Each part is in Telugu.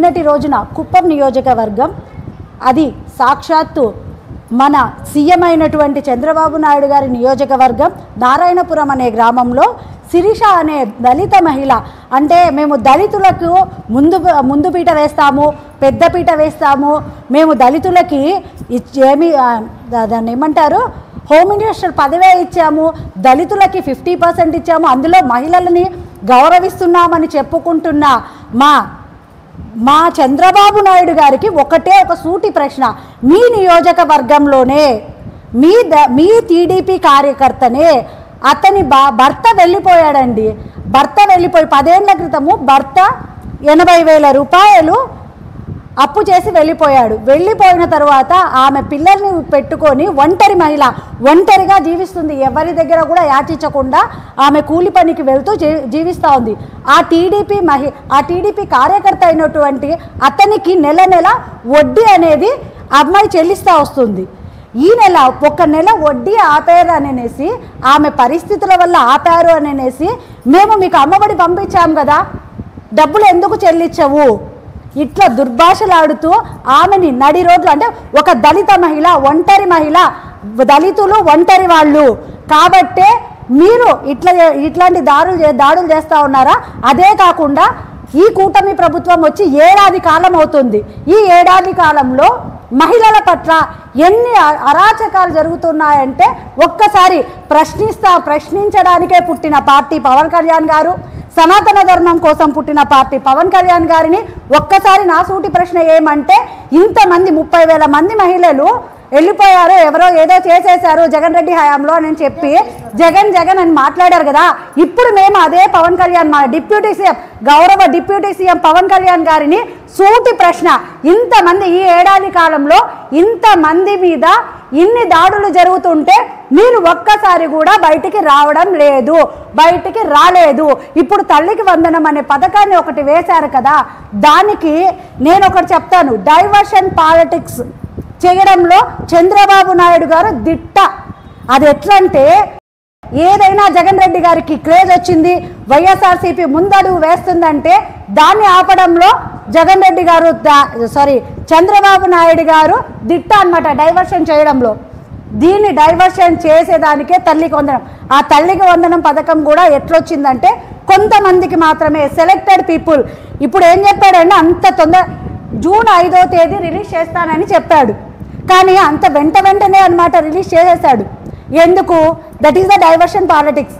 నిన్నటి రోజున కుప్పం నియోజకవర్గం అది సాక్షాత్తు మన సీఎం అయినటువంటి చంద్రబాబు నాయుడు గారి నియోజకవర్గం నారాయణపురం అనే గ్రామంలో శిరీష అనే దళిత మహిళ అంటే మేము దళితులకు ముందు పీట వేస్తాము, పెద్ద పీట వేస్తాము, మేము దళితులకి ఏమి దాన్ని ఏమంటారు హోమ్ మినిస్టర్ పదవే ఇచ్చాము, దళితులకి 50% ఇచ్చాము, అందులో మహిళలని గౌరవిస్తున్నామని చెప్పుకుంటున్న మా చంద్రబాబు నాయుడు గారికి ఒకటే ఒక సూటి ప్రశ్న, మీ నియోజకవర్గంలోనే మీ టీడీపీ కార్యకర్తనే అతని భర్త వెళ్ళిపోయాడండి. భర్త వెళ్ళిపోయి 10 ఏళ్ల క్రితము భర్త 80,000 రూపాయలు అప్పు చేసి వెళ్ళిపోయాడు. వెళ్ళిపోయిన తర్వాత ఆమె పిల్లల్ని పెట్టుకొని ఒంటరి మహిళ ఒంటరిగా జీవిస్తుంది. ఎవరి దగ్గర కూడా యాచించకుండా ఆమె కూలి పనికి వెళ్తూ జీవిస్తూ ఉంది. ఆ టీడీపీ కార్యకర్త అయినటువంటి అతనికి నెల నెల వడ్డీ అనేది అమ్మాయి చెల్లిస్తూ వస్తుంది. ఈ నెల ఒక నెల వడ్డీ ఆపారు అనేసి ఆమె పరిస్థితుల వల్ల ఆపారు అనేసి మేము మీకు అమ్మఒడి పంపించాం కదా, డబ్బులు ఎందుకు చెల్లించవు, ఇట్లా దుర్భాషలాడుతూ ఆమెని నడి రోడ్లు అంటే ఒక దళిత మహిళ ఒంటరి మహిళ, దళితులు ఒంటరి వాళ్ళు కాబట్టే మీరు ఇట్లాంటి దాడులు చేస్తూ ఉన్నారా? అదే కాకుండా ఈ కూటమి ప్రభుత్వం వచ్చి ఏడాది కాలం అవుతుంది. ఈ ఏడాది కాలంలో మహిళల పట్ల ఎన్ని అరాచకాలు జరుగుతున్నాయంటే ఒక్కసారి ప్రశ్నించడానికే పుట్టిన పార్టీ పవన్ కళ్యాణ్ గారు, సనాతన ధర్మం కోసం పుట్టిన పార్టీ పవన్ కళ్యాణ్ గారిని ఒక్కసారి నా సూటి ప్రశ్న ఏమంటే, ఇంతమంది 30,000 మంది మహిళలు వెళ్ళిపోయారు, ఎవరో ఏదో చేసేశారు జగన్ రెడ్డి హయాంలో అని చెప్పి జగన్ అని మాట్లాడారు కదా. ఇప్పుడు మేము అదే పవన్ కళ్యాణ్ మా గౌరవ డిప్యూటీ సీఎం పవన్ కళ్యాణ్ గారిని సూటి ప్రశ్న, ఇంతమంది ఈ ఏడాది కాలంలో ఇంతమంది మీద ఇన్ని దాడులు జరుగుతుంటే మీరు ఒక్కసారి కూడా బయటికి రాలేదు. ఇప్పుడు తల్లికి వందనం అనే పథకాన్ని ఒకటి వేశారు కదా, దానికి నేను ఒకటి చెప్తాను, డైవర్షన్ పాలిటిక్స్ చేయడంలో చంద్రబాబు నాయుడు గారు దిట్ట. అది ఎట్లంటే, ఏదైనా జగన్ రెడ్డి గారికి క్రేజ్ వచ్చింది, వైఎస్ఆర్సీపీ ముందడుగు వేస్తుందంటే దాన్ని ఆపడంలో చంద్రబాబు నాయుడు గారు దిట్ట అన్నమాట, డైవర్షన్ చేయడంలో. దీన్ని డైవర్షన్ చేసేదానికే తల్లికి వందనం. ఆ తల్లికి వందనం పథకం కూడా ఎట్లొచ్చిందంటే కొంతమందికి మాత్రమే, సెలెక్టెడ్ పీపుల్. ఇప్పుడు ఏం చెప్పాడంటే అంత జూన్ 5వ తేదీ రిలీజ్ చేస్తానని చెప్పాడు, కానీ అంత వెంటనే అన్నమాట రిలీజ్ చేసేసాడు. ఎందుకు? That is the diversion politics.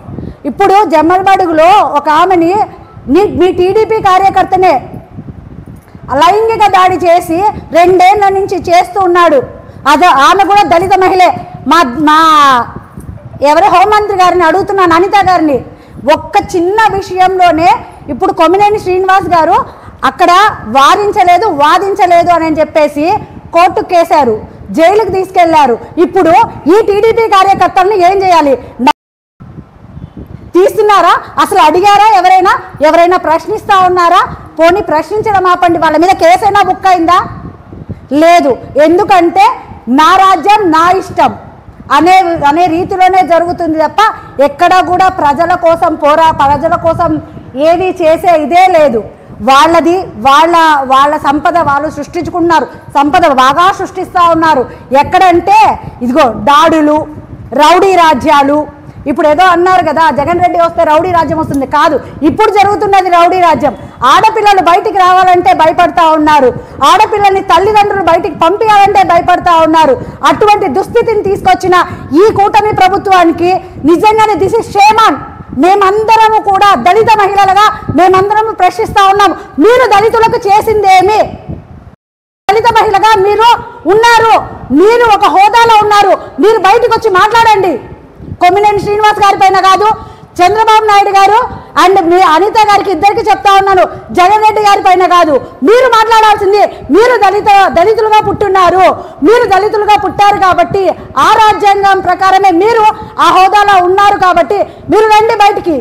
ఇప్పుడు జమ్మలమడుగులో ఒక ఆమెని మీ టీడీపీ కార్యకర్తనే లైంగిక దాడి చేసి 2 ఏళ్ల నుంచి చేస్తూ ఉన్నాడు. ఆమె కూడా దళిత మహిళే. మా ఎవరి హోంమంత్రి గారిని అడుగుతున్నాను, అనిత గారిని, ఒక్క చిన్న విషయంలోనే ఇప్పుడు కొమ్మినేని శ్రీనివాస్ గారు అక్కడ వాదించలేదు అని చెప్పేసి కోర్టుకు కేశారు, జైలుకు తీసుకెళ్లారు. ఇప్పుడు ఈ టీడీపీ కార్యకర్తలను ఏం చేయాలి? తీస్తున్నారా? అసలు అడిగారా? ఎవరైనా ప్రశ్నిస్తా ఉన్నారా? పోనీ ప్రశ్నించడం ఆపండి. వాళ్ళ మీద కేసైనా బుక్ అయిందా? లేదు. ఎందుకంటే నా రాజ్యం నా ఇష్టం అనే రీతిలోనే జరుగుతుంది తప్ప ఎక్కడా కూడా ప్రజల కోసం ఏది చేసే ఇదే లేదు. వాళ్ళది వాళ్ళ సంపద వాళ్ళు సృష్టించుకుంటున్నారు, సంపద బాగా సృష్టిస్తూ ఉన్నారు. ఎక్కడంటే ఇదిగో దాడులు, రౌడీ రాజ్యాలు. ఇప్పుడు ఏదో అన్నారు కదా జగన్ రెడ్డి వస్తే రౌడీ రాజ్యం వస్తుంది, కాదు, ఇప్పుడు జరుగుతున్నది రౌడీ రాజ్యం. ఆడపిల్లలు బయటికి రావాలంటే భయపడతా ఉన్నారు, ఆడపిల్లల్ని తల్లిదండ్రులు బయటికి పంపించాలంటే భయపడతా ఉన్నారు. అటువంటి దుస్థితిని తీసుకొచ్చిన ఈ కూటమి ప్రభుత్వానికి నిజంగానే దిస్ ఇస్ షేమ్ ఆన్. మేమందరము కూడా దళిత మహిళలుగా మేమందరము ప్రశ్నిస్తా ఉన్నాము, మీరు దళితులకు చేసిందేమి? దళిత మహిళగా మీరు ఉన్నారు, మీరు ఒక హోదాలో ఉన్నారు, మీరు బయటకు వచ్చి మాట్లాడండి. కొమ్మినేని శ్రీనివాస్ గారి పైన కాదు, చంద్రబాబు నాయుడు గారు అండ్ మీ అనిత గారికి ఇద్దరికి చెప్తా ఉన్నాను, జగన్ రెడ్డి గారి పైన కాదు, మీరు మాట్లాడాల్సింది. మీరు దళితులుగా పుట్టారు కాబట్టి ఆ రాజ్యాంగం ప్రకారమే మీరు ఆ హోదాలో ఉన్నారు కాబట్టి మీరు రండి బయటికి.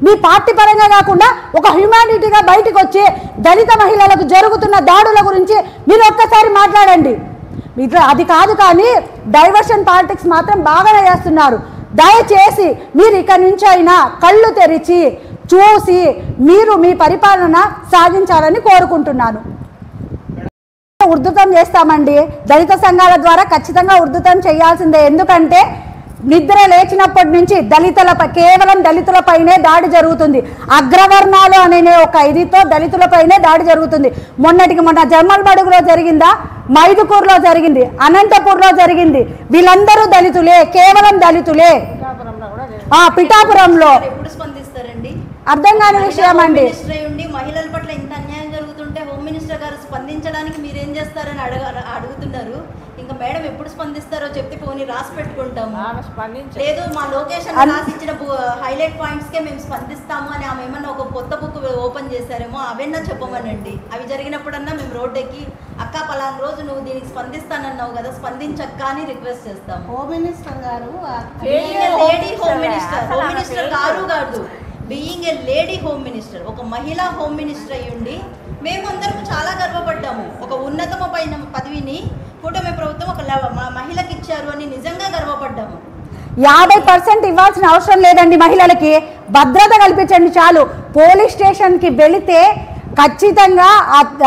మీ పార్టీ పరంగా కాకుండా ఒక హ్యూమానిటీగా బయటకు వచ్చి దళిత మహిళలకు జరుగుతున్న దాడుల గురించి మీరు ఒక్కసారి మాట్లాడండి. అది కాదు, కానీ డైవర్షన్ పాలిటిక్స్ మాత్రం బాగానే చేస్తున్నారు. దయచేసి మీరు ఇక నుంచి అయినా కళ్ళు తెరిచి చూసి మీరు మీ పరిపాలన సాగించాలని కోరుకుంటున్నాను. ఉధృతం చేస్తామండి. దళిత సంఘాల ద్వారా ఖచ్చితంగా ఉధృతం చేయాల్సిందే. ఎందుకంటే నిద్ర లేచినప్పటి నుంచి కేవలం దళితులపైనే దాడి జరుగుతుంది. అగ్రవర్ణాలు అనే ఒక ఇదితో దళితులపైనే దాడి జరుగుతుంది. మొన్న జమ్మల్మడుగులో జరిగిందా, మైదుకూరులో జరిగింది, అనంతపూర్లో జరిగింది. వీళ్ళందరూ దళితులే, కేవలం దళితులే. పిఠాపురంలో అర్థం కాని విషయం అండి. మహిళల పట్ల ఇంత అన్యాయం జరుగుతుంటే హోమ్ మినిస్టర్ గారు స్పందించడానికి మీరేం చేస్తారని అడుగుతున్నారు. ఇంకా మేడం ఎప్పుడు స్పందిస్తారో చెప్తే పోనీ రాసి పెట్టుకుంటాము. లేదు మా లొకేషన్ రాసి ఇచ్చిన హైలైట్ పాయింట్స్ కే మేము స్పందిస్తాము అని ఆమె ఏమన్నా ఒక కొత్త బుక్ ఓపెన్ చేశారేమో అవన్నా చెప్పమనండి. అవి జరిగినప్పుడన్నా మేము రోడ్ ఎక్కి అక్క పలానా రోజు నువ్వు దీనికి స్పందిస్తానన్నావు కదా, స్పందించక్క అని రిక్వెస్ట్ చేస్తాము. హోమ్ మినిస్టర్ గారు లేడీ హోమ్ మినిస్టర్ గారు కాదు, being a lady home minister, ఒక మహిళా హోమ్ మినిస్టర్ అయ్యుండి మేమందరం చాలా గర్వపడ్డాము. ఒక ఉన్నతమైన పదవిని కూటమి ప్రభుత్వం ఒక మహిళకి ఇచ్చారు అని నిజంగా గర్వపడ్డాము. 50% ఇవ్వాల్సిన అవసరం లేదండి. మహిళలకి భద్రత కల్పించండి చాలు. పోలీస్ స్టేషన్కి వెళితే ఖచ్చితంగా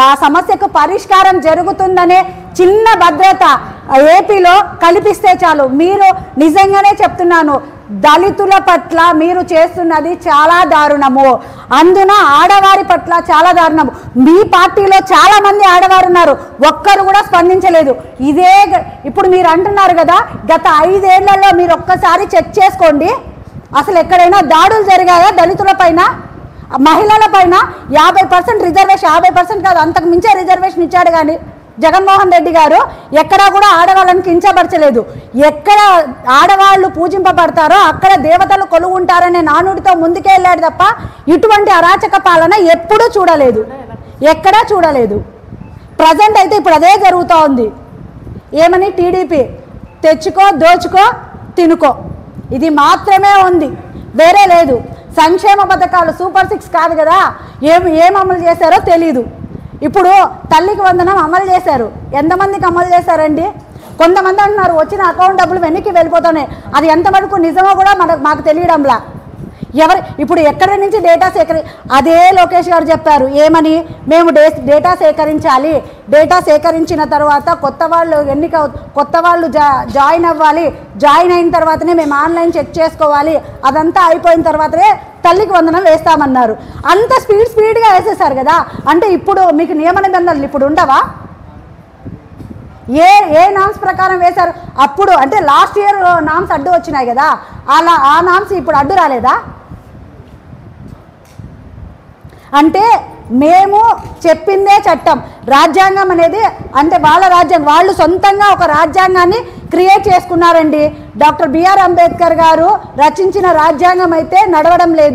ఆ సమస్యకు పరిష్కారం జరుగుతుందనే చిన్న భద్రత ఏపీలో కల్పిస్తే చాలు. మీరు నిజంగానే చెప్తున్నాను, దళితుల పట్ల మీరు చేస్తున్నది చాలా దారుణము. అందున ఆడవారి పట్ల చాలా దారుణము. మీ పార్టీలో చాలా మంది ఆడవారు ఉన్నారు, ఒక్కరు కూడా స్పందించలేదు. ఇప్పుడు మీరు అంటున్నారు కదా, గత 5 ఏళ్లలో మీరు ఒక్కసారి చెక్ చేసుకోండి, అసలు ఎక్కడైనా దాడులు జరిగాయా దళితుల పైన, మహిళల పైన? 50% రిజర్వేషన్, 50% కాదు అంతకు మించే రిజర్వేషన్ ఇచ్చాడు. కానీ జగన్మోహన్ రెడ్డి గారు ఎక్కడా కూడా ఆడవాళ్ళని కించపరచలేదు. ఎక్కడ ఆడవాళ్ళు పూజింపబడతారో అక్కడ దేవతలు కొలువుంటారనే నానుడితో ముందుకే వెళ్ళాడు తప్ప ఇటువంటి అరాచక పాలన ఎప్పుడూ చూడలేదు, ఎక్కడా చూడలేదు. ప్రజెంట్ అయితే ఇప్పుడు అదే జరుగుతూ ఉంది. ఏమని టీడీపీ తెచ్చుకో, దోచుకో, తినుకో, ఇది మాత్రమే ఉంది, వేరే లేదు. సంక్షేమ పథకాలు సూపర్ 6 కాదు కదా, ఏం అమలు చేశారో తెలీదు. ఇప్పుడు తల్లికి వందనం అమలు చేశారు. ఎంతమందికి అమలు చేశారండి? కొంతమంది అంటున్నారు వచ్చిన అకౌంట్ డబ్బులు వెనక్కి వెళ్ళిపోతున్నాయి. అది ఎంతవరకు నిజమో కూడా మాకు తెలియడంలా. ఇప్పుడు ఎక్కడి నుంచి డేటా అదే లోకేష్ గారు చెప్పారు. ఏమని? మేము డేటా సేకరించాలి, డేటా సేకరించిన తర్వాత కొత్త వాళ్ళు జాయిన్ అవ్వాలి, జాయిన్ అయిన తర్వాతనే మేము ఆన్లైన్ చెక్ చేసుకోవాలి, అదంతా అయిపోయిన తర్వాతనే తల్లికి వందనం వేస్తామన్నారు. అంత స్పీడ్గా వేసేసారు కదా. అంటే ఇప్పుడు మీకు నియమ నిబంధనలు ఇప్పుడు ఉండవా? ఏ నామ్స్ ప్రకారం వేశారు అప్పుడు? అంటే లాస్ట్ ఇయర్ నామ్స్ అడ్డు వచ్చినాయి కదా, ఆ నామ్స్ ఇప్పుడు అడ్డు రాలేదా? అంటే మేము చెప్పిందే చట్టం. రాజ్యాంగం అనేది అంటే వాళ్ళ రాజ్యాంగం, వాళ్ళు సొంతంగా ఒక రాజ్యాంగాన్ని క్రియేట్ చేసుకున్నారండి. డాక్టర్ బిఆర్ అంబేద్కర్ గారు రచించిన రాజ్యాంగం అయితే నడవడం లేదు.